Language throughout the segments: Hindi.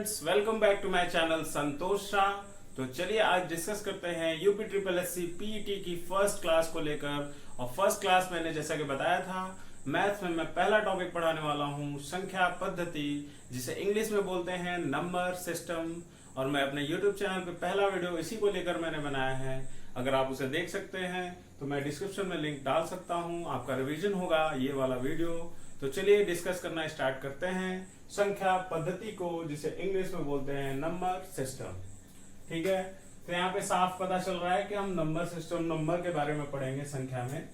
Students, welcome back to my channel Santosh Shah. तो चलिए आज डिस्कस करते हैं UP triple S C PET की फर्स्ट क्लास को लेकर। और फर्स्ट क्लास मैंने जैसा कि बताया था, मैथ्स में मैं पहला टॉपिक पढ़ाने वाला हूँ संख्या पद्धति, जिसे इंग्लिश में बोलते हैं नंबर सिस्टम। और मैं अपने यूट्यूब चैनल पे पहला वीडियो इसी को लेकर मैंने बनाया है। अगर आप उसे देख सकते हैं तो मैं डिस्क्रिप्शन में लिंक डाल सकता हूँ, आपका रिवीजन होगा ये वाला वीडियो। तो चलिए डिस्कस करना स्टार्ट करते हैं संख्या पद्धति को, जिसे इंग्लिश में बोलते हैं नंबर सिस्टम। ठीक है, तो यहाँ पे साफ पता चल रहा है कि हम नंबर सिस्टम, नंबर के बारे में पढ़ेंगे संख्या में।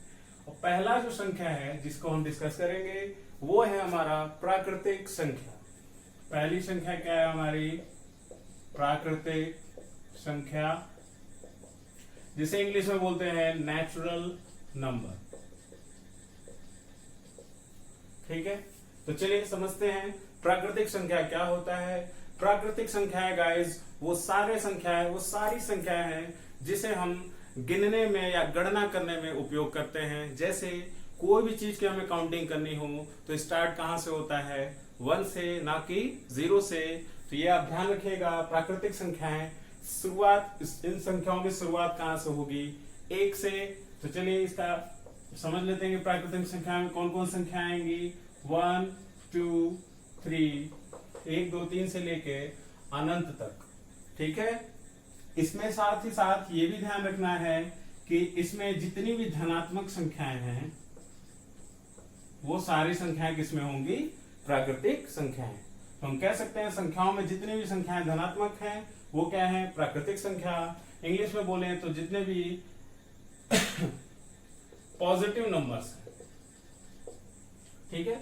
और पहला जो संख्या है जिसको हम डिस्कस करेंगे वो है हमारा प्राकृतिक संख्या। पहली संख्या क्या है हमारी? प्राकृतिक संख्या, जिसे इंग्लिश में बोलते हैं नेचुरल नंबर। ठीक है, तो चलिए समझते हैं प्राकृतिक संख्या क्या होता है। प्राकृतिक संख्या है गाइस वो सारी संख्याएं हैं जिसे हम गिनने में या गणना करने में उपयोग करते हैं। जैसे कोई भी चीज की हमें काउंटिंग करनी हो तो स्टार्ट कहां से होता है? 1 से, ना कि 0 से। तो ये आप ध्यान रखिएगा, प्राकृतिक संख्याएं शुरुआत, इन संख्याओं की शुरुआत कहां से होगी? 1 से। तो चलिए इसका समझ लेते हैं कि प्राकृतिक संख्या में कौन कौन संख्या आएंगी। 1 2 3, 1 2 3 से लेके अनंत तक। ठीक है, इसमें साथ ही साथ ये भी ध्यान रखना है कि इसमें जितनी भी धनात्मक संख्याएं हैं वो सारी संख्याएं किसमें होंगी? प्राकृतिक संख्याएं। तो हम कह सकते हैं संख्याओं में जितनी भी संख्याएं धनात्मक हैं वो क्या है? प्राकृतिक संख्या। इंग्लिश में बोले तो जितने भी पॉजिटिव नंबर्स हैं। ठीक है,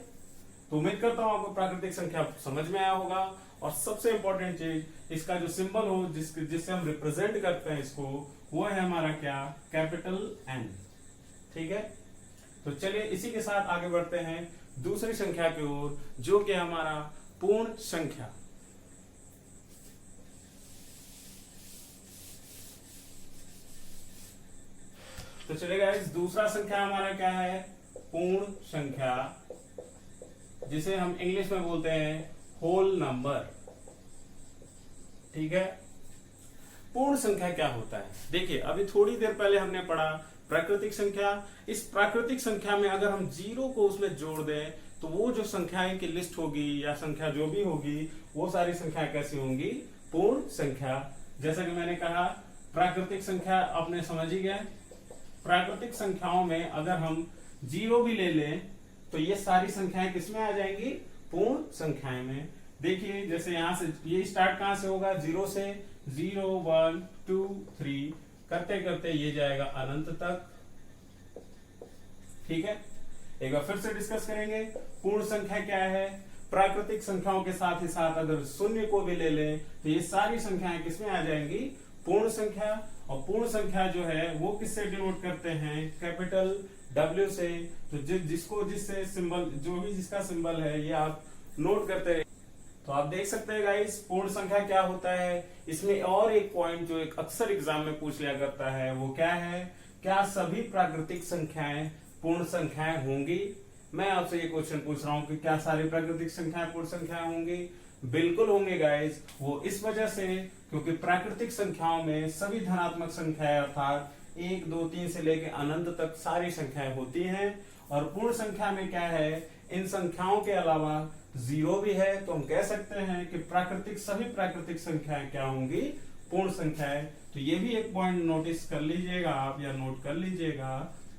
तो उम्मीद करता हूं आपको प्राकृतिक संख्या समझ में आया होगा। और सबसे इंपॉर्टेंट चीज, इसका जो सिंबल हो जिससे हम रिप्रेजेंट करते हैं इसको, वो है हमारा क्या? Capital N. ठीक है, तो चलिए इसी के साथ आगे बढ़ते हैं दूसरी संख्या की ओर, जो कि हमारा पूर्ण संख्या। तो चलेगा, इस दूसरा संख्या हमारा क्या है? पूर्ण संख्या, जिसे हम इंग्लिश में बोलते हैं होल नंबर। ठीक है, पूर्ण संख्या क्या होता है? देखिए, अभी थोड़ी देर पहले हमने पढ़ा प्राकृतिक संख्या। इस प्राकृतिक संख्या में अगर हम 0 को उसमें जोड़ दें तो वो जो संख्याएं की लिस्ट होगी या संख्या जो भी होगी वो सारी संख्याएं कैसी होंगी? पूर्ण संख्या। जैसा कि मैंने कहा, प्राकृतिक संख्या आपने समझ ही गए। प्राकृतिक संख्याओं में अगर हम 0 भी ले लें तो ये सारी संख्याएं किसमें आ जाएंगी? पूर्ण संख्याएं में। देखिए, जैसे यहां से ये स्टार्ट कहां से होगा? 0 से। 0 1 2 3 करते करते ये जाएगा अनंत तक। ठीक है, एक बार फिर से डिस्कस करेंगे पूर्ण संख्या क्या है। प्राकृतिक संख्याओं के साथ ही साथ अगर शून्य को भी ले लें तो ये सारी संख्याएं किसमें आ जाएंगी? पूर्ण संख्या। और पूर्ण संख्या जो है वो किससे डिनोट करते हैं? कैपिटल W से। तो जिससे सिंबल, जो भी जिसका सिंबल है ये आप नोट करते रहे। तो आप देख सकते हैं गाइस पूर्ण संख्या क्या होता है। इसमें और एक पॉइंट जो एक अक्सर एग्जाम में पूछ लिया करता है वो क्या है? क्या सभी प्राकृतिक संख्याएं पूर्ण संख्याएं होंगी? मैं आपसे ये क्वेश्चन पूछ रहा हूं कि क्या सारी प्राकृतिक संख्याएं पूर्ण संख्याएं होंगी? बिल्कुल होंगे गाइस। वो इस वजह से क्योंकि प्राकृतिक संख्याओं में सभी धनात्मक संख्याएं अर्थात 1 2 3 से लेकर अनंत तक सारी संख्याएं होती हैं। और पूर्ण संख्या में क्या है? इन संख्याओं के अलावा 0 भी है। तो हम कह सकते हैं कि सभी प्राकृतिक संख्याएं क्या होंगी? पूर्ण संख्याएं। तो ये भी एक पॉइंट नोटिस कर लीजिएगा आप, या नोट कर लीजिएगा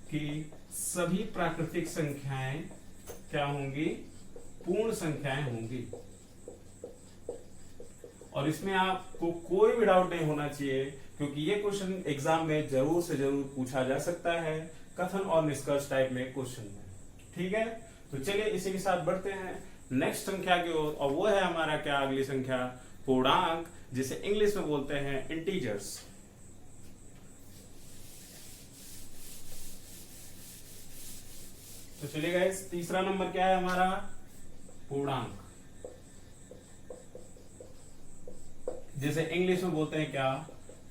कि सभी प्राकृतिक संख्याएं क्या होंगी? पूर्ण संख्याएं होंगी। और इसमें आपको कोई भी डाउट नहीं होना चाहिए, क्योंकि ये क्वेश्चन एग्जाम में जरूर से जरूर पूछा जा सकता है, कथन और निष्कर्ष टाइप में क्वेश्चन में। ठीक है, तो चलिए इसी के साथ बढ़ते हैं नेक्स्ट संख्या की ओर। और वो है हमारा क्या? अगली संख्या पूर्णांक, जिसे इंग्लिश में बोलते हैं इंटीजर्स। तो चलिए गाइस, तीसरा नंबर क्या है हमारा? पूर्णांक, जिसे इंग्लिश में बोलते हैं क्या?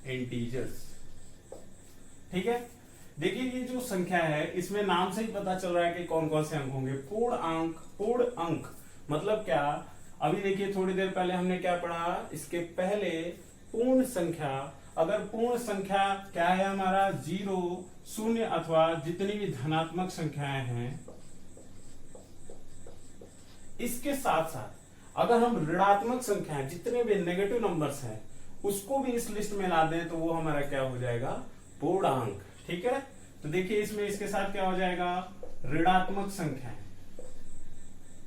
इंटीजर्स। ठीक है, देखिए ये जो संख्या है इसमें नाम से ही पता चल रहा है कि कौन कौन से अंक होंगे। पूर्ण अंक। पूर्ण अंक मतलब क्या? अभी देखिए थोड़ी देर पहले हमने क्या पढ़ा, इसके पहले पूर्ण संख्या, अगर पूर्ण संख्या क्या है हमारा 0, 0 अथवा जितनी भी धनात्मक संख्याएं हैं, इसके साथ साथ अगर हम ऋणात्मक संख्याएं जितने भी नेगेटिव नंबर्स हैं उसको भी इस लिस्ट में ला दें तो वो हमारा क्या हो जाएगा, पूर्णांक। ठीक है, तो देखिए इसमें इसके साथ क्या हो जाएगा, ऋणात्मक संख्याएं।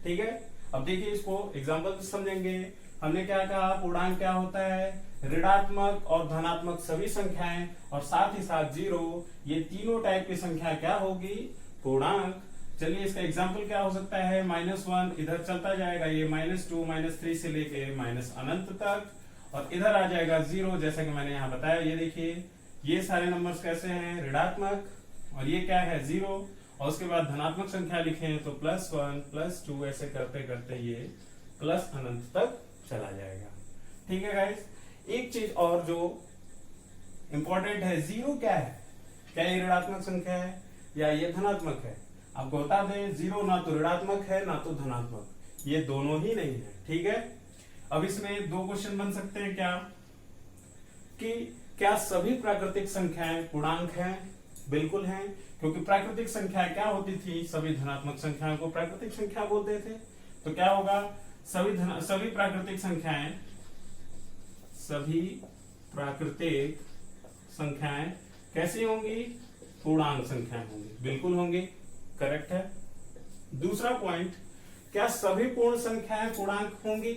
ठीक है, अब देखिए इसको एग्जांपल से समझेंगे। हमने क्या कहा, पूर्णांक क्या होता है, ऋणात्मक और धनात्मक सभी संख्याएं और साथ ही साथ 0, ये तीनों टाइप की संख्या क्या होगी, पूर्णांक। चलिए इसका एग्जांपल क्या हो सकता है, -1 इधर चलता जाएगा, ये -2 -3 से लेके अनंत तक, और इधर आ जाएगा 0, जैसा कि मैंने यहाँ बताया। ये देखिए ये सारे नंबर्स कैसे हैं, ऋणात्मक, और ये क्या है 0, और उसके बाद धनात्मक संख्या लिखे हैं तो +1 +2 ऐसे करते करते ये अनंत तक चला जाएगा। ठीक है गाइस, एक चीज और जो इंपॉर्टेंट है, 0 क्या है, क्या ये ऋणात्मक संख्या है या ये धनात्मक है? आपको बता दें 0 ना तो ऋणात्मक है ना तो धनात्मक, ये दोनों ही नहीं है। ठीक है, अब इसमें दो क्वेश्चन बन सकते हैं क्या, कि क्या सभी प्राकृतिक संख्याएं पूर्णांक हैं? बिल्कुल हैं, क्योंकि प्राकृतिक संख्याएं क्या होती थी, सभी धनात्मक संख्याओं को प्राकृतिक संख्या बोलते थे। तो क्या होगा, सभी प्राकृतिक संख्याएं कैसी होंगी, पूर्णांक संख्याएं होंगी, बिल्कुल होंगी, करेक्ट है। दूसरा पॉइंट, क्या सभी पूर्ण संख्याएं पूर्णांक होंगी?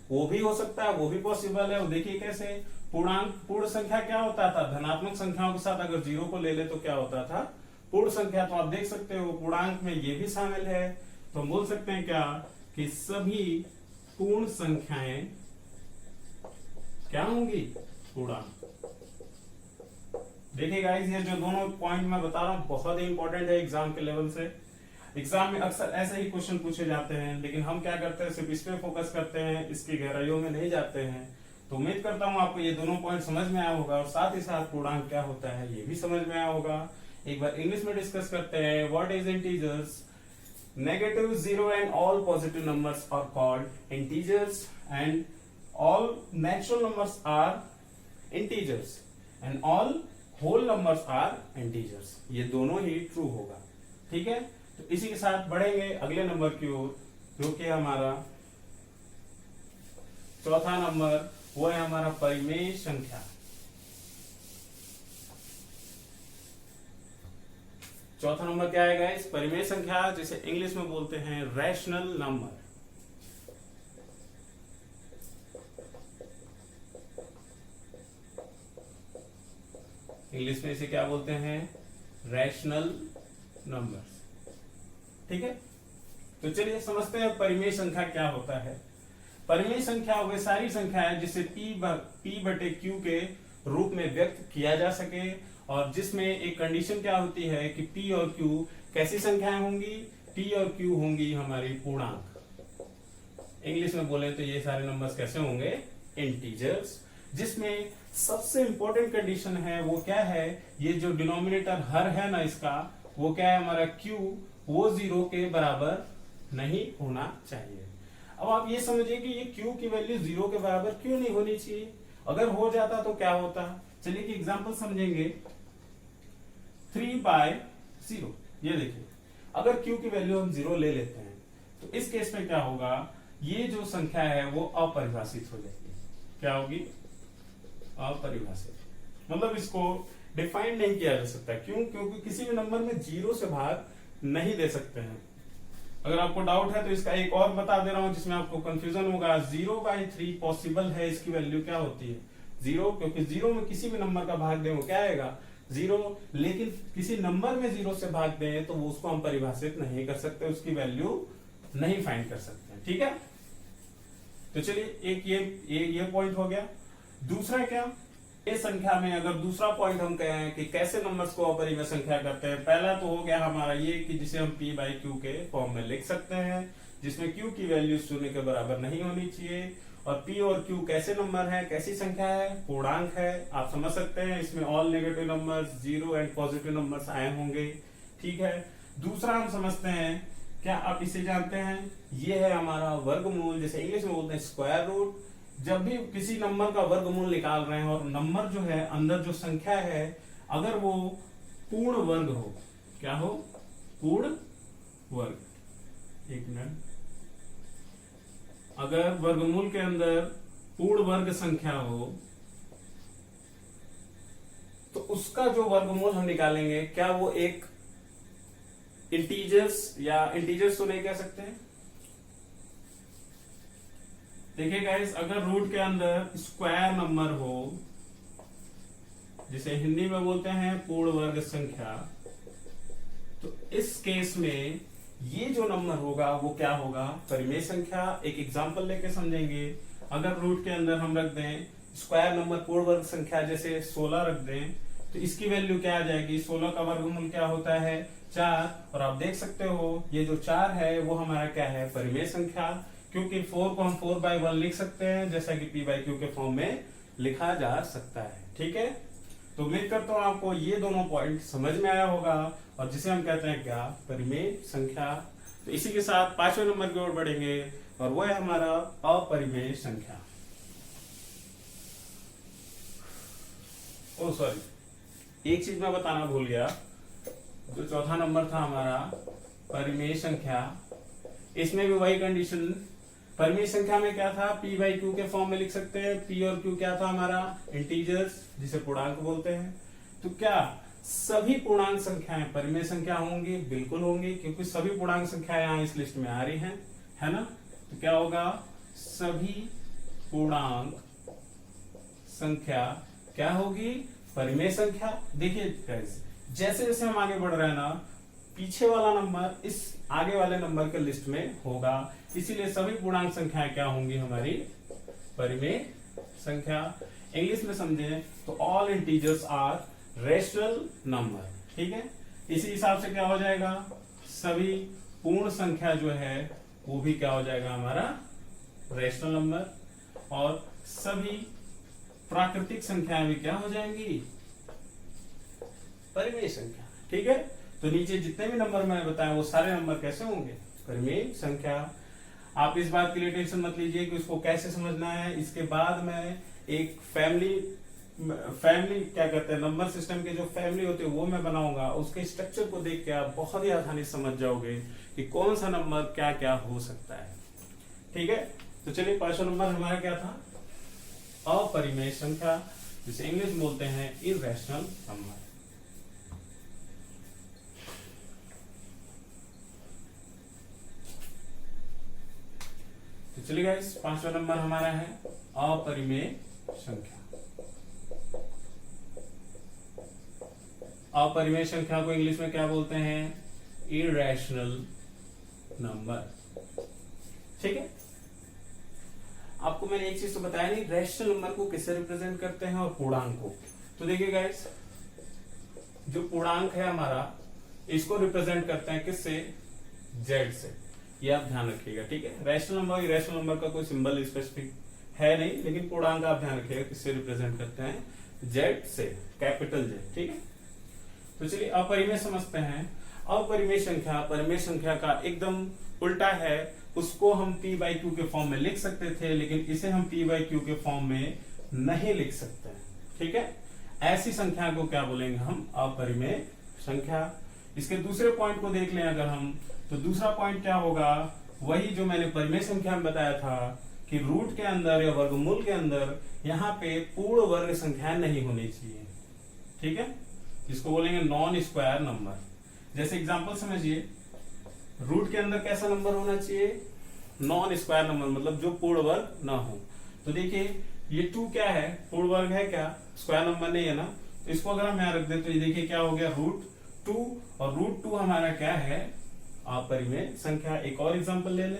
वो भी हो सकता है, वो भी पॉसिबल है। वो देखिए कैसे, पूर्ण संख्या क्या होता था, धनात्मक संख्याओं के साथ अगर 0 को ले ले तो क्या होता था, पूर्ण संख्या। तो आप देख सकते हो पूर्णांक में ये भी शामिल है। तो हम बोल सकते हैं क्या, कि सभी पूर्ण संख्याएं क्या होंगी, पूर्णांक। देखिए गाइस, ये जो दोनों पॉइंट मैं बता रहा हूं बहुत ही इंपॉर्टेंट है एग्जाम के लेवल से। एग्जाम में अक्सर ऐसे ही क्वेश्चन पूछे जाते हैं, लेकिन हम क्या करते हैं, सिर्फ इस पे फोकस करते हैं, इसकी गहराइयों में नहीं जाते हैं। तो उम्मीद करता हूं आपको ये दोनों पॉइंट समझ में आया होगा, और साथ ही साथ पूर्णांक क्या होता है ये भी समझ में आया होगा। एक बार इंग्लिश में डिस्कस करते हैं। What is integers? Negative, 0 and all positive numbers are called integers, and all natural numbers are integers, and all whole numbers are integers. ये दोनों ही ट्रू होगा। ठीक है, तो इसी के साथ बढ़ेंगे अगले नंबर की ओर, जो कि हमारा चौथा नंबर, वो है हमारा परिमेय संख्या। चौथा नंबर क्या है गाइस, परिमेय संख्या, जिसे इंग्लिश में बोलते हैं रैशनल नंबर। इंग्लिश में इसे क्या बोलते हैं, रैशनल नंबर्स। ठीक है, तो चलिए समझते हैं परिमेय संख्या क्या होता है। परिमेय संख्या वे सारी संख्या है जिसे P/Q के रूप में व्यक्त किया जा सके, और जिसमें एक कंडीशन क्या होती है कि P और Q कैसी संख्याएं होंगी, P और Q होंगी हमारी पूर्णांक। इंग्लिश में बोले तो ये सारे नंबर्स कैसे होंगे, इंटीजर्स। जिसमें सबसे इंपॉर्टेंट कंडीशन है वो क्या है, ये जो डिनोमिनेटर हर है ना इसका, वो क्या है हमारा Q, वो 0 के बराबर नहीं होना चाहिए। अब आप ये समझिए कि ये Q की वैल्यू 0 के बराबर क्यों नहीं होनी चाहिए, अगर हो जाता तो क्या होता। चलिए कि एग्जांपल समझेंगे। 3/0, ये देखिए अगर Q की वैल्यू हम 0 ले लेते हैं तो इस केस में क्या होगा, ये जो संख्या है वो अपरिभाषित हो जाएगी। क्या होगी, अपरिभाषित। मतलब इसको डिफाइन नहीं किया जा सकता। क्यों, क्योंकि किसी भी नंबर में 0 से भाग नहीं दे सकते हैं। अगर आपको डाउट है तो इसका एक और बता दे रहा हूं जिसमें आपको कंफ्यूजन होगा। 0/3 पॉसिबल है, इसकी वैल्यू क्या होती है, 0, क्योंकि 0 में किसी भी नंबर का भाग दें वो क्या आएगा, 0। लेकिन किसी नंबर में 0 से भाग दें तो वो उसको हम परिभाषित नहीं कर सकते, उसकी वैल्यू नहीं फाइंड कर सकते। ठीक है, तो चलिए एक ये पॉइंट हो गया। दूसरा क्या, इस संख्या में अगर दूसरा पॉइंट हम कहें कि कैसे नंबर्स को अपरिमेय संख्या करते हैं। पहला तो हो गया हमारा ये कि जिसे हम P/Q के फॉर्म में लिख सकते हैं, जिसमें Q की वैल्यू 0 के बराबर नहीं होनी चाहिए। और P और Q कैसे नंबर है, कैसी संख्या है, पूर्णांक है। आप समझ सकते हैं इसमें all negative numbers, 0 and positive numbers आए होंगे। ठीक है, दूसरा हम समझते हैं क्या आप इसे जानते हैं? ये है हमारा वर्गमूल, जैसे इंग्लिश में बोलते हैं स्क्वायर रूट। जब भी किसी नंबर का वर्गमूल निकाल रहे हैं और नंबर जो है अंदर जो संख्या है अगर वो पूर्ण वर्ग हो, क्या हो? पूर्ण वर्ग। एक मिनट, अगर वर्गमूल के अंदर पूर्ण वर्ग संख्या हो तो उसका जो वर्गमूल हम निकालेंगे क्या वो एक इंटीजर्स या इंटीजर्स तो नहीं कह सकते हैं। देखिए गाइस, अगर रूट के अंदर स्क्वायर नंबर हो, जिसे हिंदी में बोलते हैं पूर्ण वर्ग संख्या, तो इस केस में ये जो नंबर होगा वो क्या होगा? परिमेय संख्या। एक एग्जांपल लेके समझेंगे। अगर रूट के अंदर हम रख दें स्क्वायर नंबर पूर्ण वर्ग संख्या, जैसे 16 रख दें, तो इसकी वैल्यू क्या आ जाएगी? 16 का वर्गमूल क्या होता है? 4। और आप देख सकते हो ये जो 4 है वो हमारा क्या है? परिमेय संख्या। क्योंकि 4 को हम 4/1 लिख सकते हैं, जैसा कि p/q के फॉर्म में लिखा जा सकता है। ठीक है, तो उम्मीद करता हूं आपको ये दोनों पॉइंट समझ में आया होगा, और जिसे हम कहते हैं क्या? परिमेय संख्या। तो इसी के साथ 5वें नंबर की ओर बढ़ेंगे, और वो है हमारा अपरिमेय संख्या। ओ सॉरी, एक चीज मैं बताना भूल गया। जो चौथा नंबर था हमारा परिमेय संख्या, इसमें भी वही कंडीशन। परिमेय संख्या में क्या था? p/q के फॉर्म में लिख सकते हैं। p और q क्या था हमारा? इंटीजर्स, जिसे पूर्णांक बोलते हैं। तो क्या सभी पूर्णांक संख्याएं परिमेय संख्या होंगी? बिल्कुल होंगी, क्योंकि सभी पूर्णांक संख्याएं यहाँ इस लिस्ट में आ रही हैं, है ना। तो क्या होगा? सभी पूर्णांक संख्या क्या होगी? परिमेय संख्या। देखिए जैसे जैसे हम आगे बढ़ रहे हैं ना, पीछे वाला नंबर इस आगे वाले नंबर के लिस्ट में होगा, इसीलिए सभी पूर्णांक संख्याएं क्या होंगी? हमारी परिमेय संख्या। इंग्लिश में समझे तो all integers are rational number. ठीक है, इसी हिसाब से क्या हो जाएगा? सभी पूर्ण संख्या जो है वो भी क्या हो जाएगा? हमारा रेशनल नंबर। और सभी प्राकृतिक संख्याएं भी क्या हो जाएंगी? परिमेय संख्या। ठीक है, तो नीचे जितने भी नंबर मैंने बताया वो सारे नंबर कैसे होंगे? परिमेय संख्या। आप इस बात के लिए टेंशन मत लीजिए कि उसको कैसे समझना है। इसके बाद मैं एक फैमिली क्या कहते हैं, नंबर सिस्टम के जो फैमिली होते हैं वो मैं बनाऊंगा। उसके स्ट्रक्चर को देख के आप बहुत ही आसानी से समझ जाओगे कि कौन सा नंबर क्या क्या हो सकता है। ठीक है, तो चलिए 5वां नंबर हमारा क्या था? अपरिमेय संख्या, जिसे इंग्लिश में बोलते हैं इर्रेशनल नंबर। तो चलिए गाइस, 5वां नंबर हमारा है अपरिमेय संख्या। अपरिमेय संख्या को इंग्लिश में क्या बोलते हैं? Irrational number. ठीक है, आपको मैंने एक चीज तो बताया नहीं, रैशनल नंबर को किससे रिप्रेजेंट करते हैं और पूर्णांक को। तो देखिए गाइस, जो पूर्णांक है हमारा, इसको रिप्रेजेंट करते हैं किससे? जेड से। ये आप ध्यान रखिएगा। ठीक है, रैशनल नंबर इरेशनल नंबर का कोई सिंबल स्पेसिफिक है नहीं, लेकिन पूर्णांक आप ध्यान रखिएगा किससे रिप्रेजेंट करते हैं? जेड से, कैपिटल जेड। ठीक है, तो चलिए अपरिमेय समझते हैं। अपरिमेय संख्या परिमेय संख्या का एकदम उल्टा है। उसको हम p/q के फॉर्म में लिख सकते थे, लेकिन इसे हम p/q के फॉर्म में नहीं लिख सकते हैं। ठीक है, ऐसी संख्या को क्या बोलेंगे हम? अपरिमेय संख्या। इसके दूसरे पॉइंट को देख लें अगर हम, तो दूसरा पॉइंट क्या होगा? वही जो मैंने परिमेय संख्या में बताया था कि रूट के अंदर या वर्गमूल के अंदर यहाँ पे पूर्ण वर्ग संख्या नहीं होनी चाहिए। ठीक है, इसको बोलेंगे नॉन स्क्वायर नंबर। जैसे एग्जांपल समझिए, रूट के अंदर कैसा नंबर होना चाहिए? नॉन स्क्वायर नंबर, मतलब जो पूर्ण वर्ग ना हो। तो देखिए ये 2 क्या है? पूर्ण वर्ग है क्या? स्क्वायर नंबर नहीं है ना। तो इसको अगर हम यहाँ रख दें तो ये देखिए क्या हो गया? √2। और √2 हमारा क्या है? अपरिमेय संख्या। एक और एग्जांपल ले ले,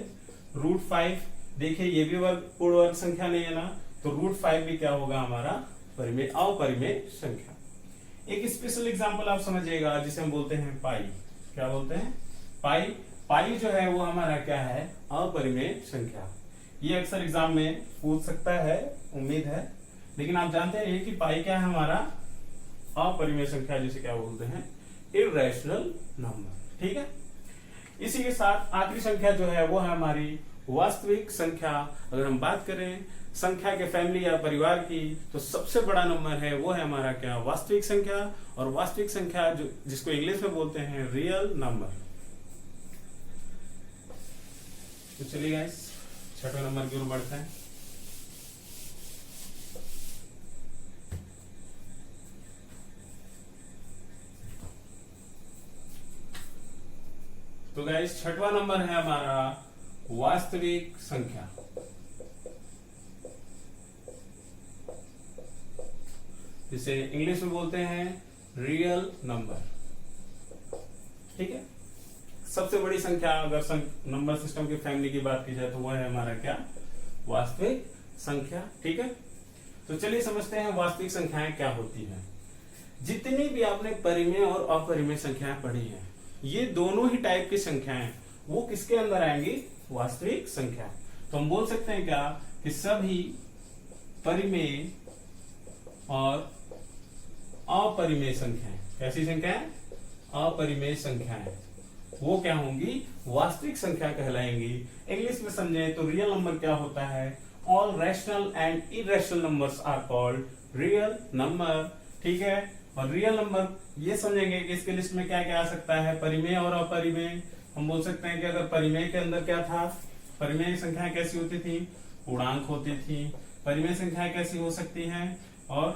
√5। देखिए ये भी पूर्ण वर्ग संख्या नहीं है ना, तो √5 भी क्या होगा? हमारा अपरिमेय संख्या। एक स्पेशल एग्जांपल आप समझिएगा, जिसे हम बोलते हैं पाई। क्या बोलते हैं? पाई। पाई जो है वो हमारा क्या है? अपरिमेय संख्या। ये अक्सर एग्जाम में पूछ सकता है, उम्मीद है। लेकिन आप जानते हैं कि पाई क्या है? हमारा अपरिमेय संख्या, जिसे क्या बोलते हैं? Irrational number. ठीक है, इसी के साथ आखिरी संख्या जो है वो है हमारी वास्तविक संख्या। अगर हम बात करें संख्या के फैमिली या परिवार की, तो सबसे बड़ा नंबर है वो है हमारा क्या, वास्तविक संख्या। और वास्तविक संख्या जो जिसको इंग्लिश में बोलते हैं रियल नंबर। तो चलिए गाइस छठवें नंबर की ओर बढ़ते हैं। तो गाइस छठवां नंबर है हमारा वास्तविक संख्या। जिसे इंग्लिश में बोलते हैं रियल नंबर। ठीक है, सबसे बड़ी संख्या अगर नंबर सिस्टम की फैमिली की बात की जाए तो वह है हमारा क्या, वास्तविक संख्या। ठीक है, तो चलिए समझते हैं वास्तविक संख्याएं क्या होती हैं। जितनी भी आपने परिमेय और अपरिमेय संख्याएं पढ़ी हैं, ये दोनों ही टाइप की संख्याएं वो किसके अंदर आएंगी, वास्तविक संख्या। तो हम बोल सकते हैं क्या कि सभी परिमेय और अपरिमेय संख्याएं, कैसी संख्याएं, अपरिमेय संख्याएं, वो क्या होंगी, वास्तविक संख्या कहलाएंगी। इंग्लिश में समझें तो रियल नंबर क्या होता है, all rational and irrational numbers are called real number. ठीक है, और रियल नंबर ये समझेंगे कि इसके लिस्ट में क्या क्या आ सकता है, परिमेय और अपरिमेय। हम बोल सकते हैं कि अगर परिमेय के अंदर क्या था, परिमेय संख्याएं कैसी होती थी, पूर्णांक होती थी। परिमेय संख्याएं कैसी हो सकती हैं, और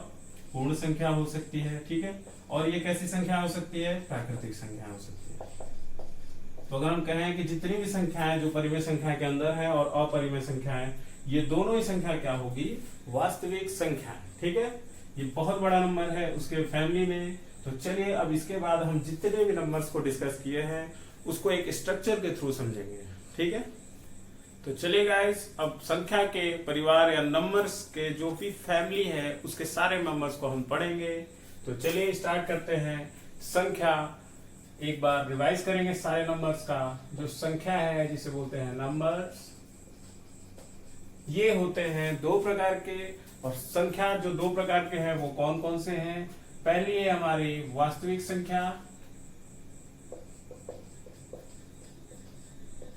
पूर्ण संख्या हो सकती है। ठीक है, और ये कैसी संख्या हो सकती है, प्राकृतिक संख्या हो सकती है। तो अगर हम कहें कि जितनी भी संख्याएं जो परिमेय संख्या के अंदर है और अपरिमेय संख्याएं, ये दोनों ही संख्या क्या होगी, वास्तविक संख्या। ठीक है, ये बहुत बड़ा नंबर है उसके फैमिली में। तो चलिए अब इसके बाद हम जितने भी नंबर्स को डिस्कस किए हैं उसको एक स्ट्रक्चर के थ्रू समझेंगे। ठीक है, तो चलिए गाइस अब संख्या के परिवार या नंबर्स के जो भी फैमिली है उसके सारे मेंबर्स को हम पढ़ेंगे। तो चलिए स्टार्ट करते हैं। संख्या, एक बार रिवाइज करेंगे सारे नंबर्स का। जो संख्या है जिसे बोलते हैं नंबर्स, ये होते हैं दो प्रकार के। और संख्या जो दो प्रकार के हैं वो कौन कौन से हैं, पहली है हमारी वास्तविक संख्या,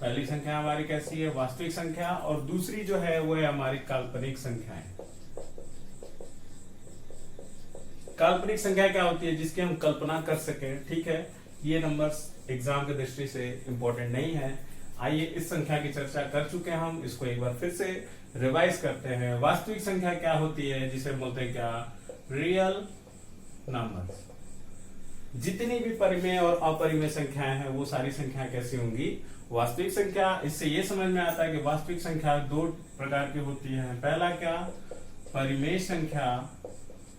पहली संख्या हमारी कैसी है, वास्तविक संख्या। और दूसरी जो है वो है हमारी काल्पनिक संख्याएं। काल्पनिक संख्या क्या होती है, जिसकी हम कल्पना कर सके। ठीक है, ये नंबर्स एग्जाम की दृष्टि से इंपॉर्टेंट नहीं है। आइए इस संख्या की चर्चा कर चुके हैं हम, इसको एक बार फिर से रिवाइज करते हैं। वास्तविक संख्या क्या होती है, जिसे बोलते हैं क्या, रियल नंबर्स। जितनी भी परिमेय और अपरिमेय संख्याएं हैं वो सारी संख्याएं कैसी होंगी, वास्तविक संख्या। इससे ये समझ में आता है कि वास्तविक संख्या दो प्रकार की होती है। पहला क्या, परिमेय संख्या,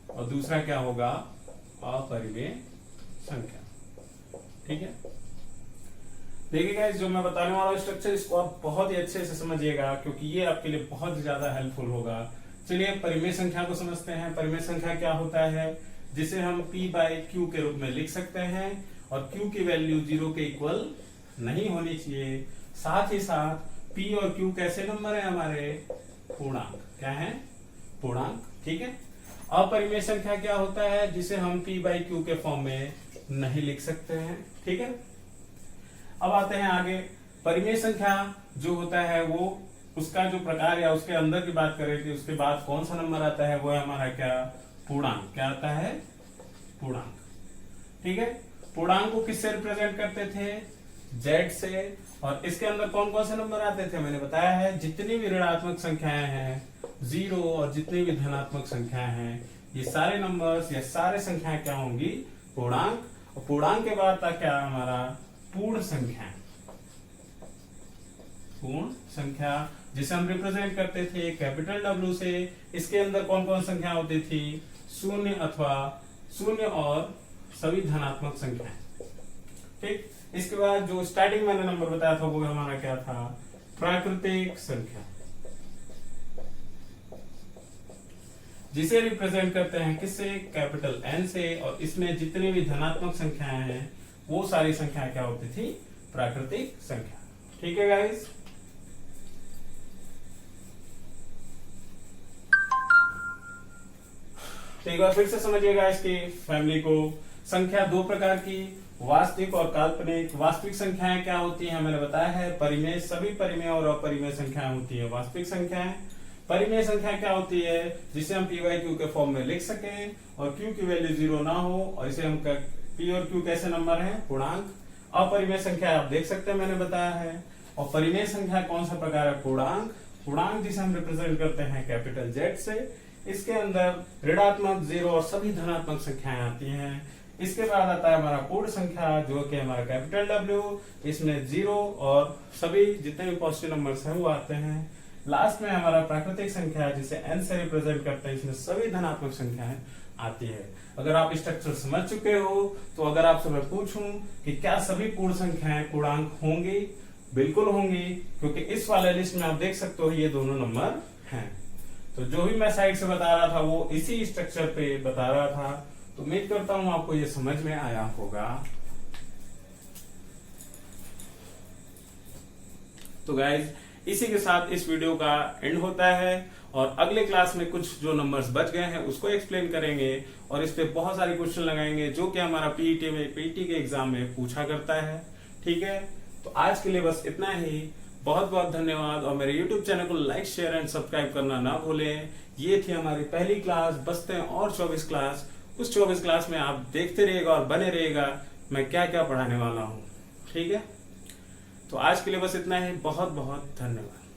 और दूसरा क्या होगा, अपरिमेय संख्या। ठीक है, देखिए गाइस जो मैं बताने वाला स्ट्रक्चर इसको आप बहुत ही अच्छे से समझिएगा क्योंकि ये आपके लिए बहुत ज्यादा हेल्पफुल होगा। चलिए परिमेय संख्या को समझते हैं। परिमेय संख्या क्या होता है, जिसे हम p/q के रूप में लिख सकते हैं, और q की वैल्यू 0 के इक्वल नहीं होनी चाहिए। साथ ही साथ p और q कैसे नंबर है हमारे, पूर्णांक। क्या है, पूर्णांक। ठीक है, अपरिमेय संख्या क्या होता है, जिसे हम p/q के फॉर्म में नहीं लिख सकते हैं। ठीक है, अब आते हैं आगे। परिमेय संख्या जो होता है वो उसका जो प्रकार या उसके अंदर की बात करें कि उसके बाद कौन सा नंबर आता है, वो है हमारा क्या, पूर्णांक। क्या आता है, पूर्णांक। ठीक है, पूर्णांक को किससे रिप्रेजेंट करते थे, z से। और इसके अंदर कौन कौन से नंबर आते थे, मैंने बताया है जितनी भी ऋणात्मक संख्याएं हैं 0 और जितनी भी धनात्मक संख्याएं हैं, ये सारे नंबर्स या सारे संख्याएं क्या होंगी, पूर्णांक। और पूर्णांक के बाद था क्या हमारा, पूर्ण संख्या। पूर्ण संख्या जिसे हम रिप्रेजेंट करते थे कैपिटल W से। इसके अंदर कौन कौन संख्या होती थी, शून्य अथवा शून्य और सभी धनात्मक संख्याएं। ठीक, इसके बाद जो स्टार्टिंग मैंने नंबर बताया था वो हमारा क्या था, प्राकृतिक संख्या, जिसे रिप्रेजेंट करते हैं किससे, कैपिटल N से। और इसमें जितनी भी धनात्मक संख्याएं हैं वो सारी संख्याएं क्या होती थी, प्राकृतिक संख्या। ठीक है गाइस, तो एक बार फिर से समझिएगा इसकी फैमिली को। संख्या दो प्रकार की, वास्तविक और काल्पनिक। वास्तविक संख्याएं क्या होती हैं मैंने बताया है, परिमेय, सभी परिमेय और अपरिमेय संख्याएं होती है वास्तविक संख्याएं। परिमेय संख्या क्या होती है, जिसे हम पी बाई क्यू के फॉर्म में लिख सकें और क्यू की वैल्यू 0 ना हो, और इसे हम पी और क्यू कैसे नंबर हैं, पूर्णांक। अपरिमेय संख्या आप देख सकते हैं मैंने बताया है। और परिमेय संख्या कौन सा प्रकार है, पूर्णांक। पूर्णांक जिसे हम रिप्रेजेंट करते हैं कैपिटल जेड से। इसके अंदर ऋणात्मक, 0 और सभी धनात्मक संख्याएं आती हैं। इसके बाद आता है हमारा पूर्ण संख्या, जो कि हमारा कैपिटल डब्ल्यू। इसमें 0 और सभी जितने भी पॉजिटिव नंबर्स हैं वो आते हैं। लास्ट में हमारा प्राकृतिक संख्या, जिसे n से रिप्रेजेंट करते हैं, इसमें सभी धनात्मक संख्याएं आती है। अगर आप स्ट्रक्चर समझ चुके हो तो अगर आपसे मैं पूछूं कि क्या सभी पूर्ण संख्याएं पूर्णांक होंगी, बिल्कुल होंगी, क्योंकि इस वाले लिस्ट में आप देख सकते हो ये दोनों नंबर हैं। तो जो भी मैं साइड से बता रहा था वो इसी स्ट्रक्चर पे बता रहा था। तो उम्मीद करता हूं आपको ये समझ में आया होगा। तो गाइज इसी के साथ इस वीडियो का एंड होता है, और अगले क्लास में कुछ जो नंबर्स बच गए हैं उसको एक्सप्लेन करेंगे, और इस पे बहुत सारे क्वेश्चन लगाएंगे जो कि हमारा पीईटी के एग्जाम में पूछा करता है। ठीक है, तो आज के लिए बस इतना ही। बहुत बहुत धन्यवाद, और मेरे YouTube चैनल को लाइक, शेयर एंड सब्सक्राइब करना ना भूलें। ये थी हमारी पहली क्लास, बचते हैं और 24 क्लास। उस 24 क्लास में आप देखते रहिएगा और बने रहिएगा मैं क्या क्या पढ़ाने वाला हूँ। ठीक है, तो आज के लिए बस इतना ही। बहुत बहुत धन्यवाद।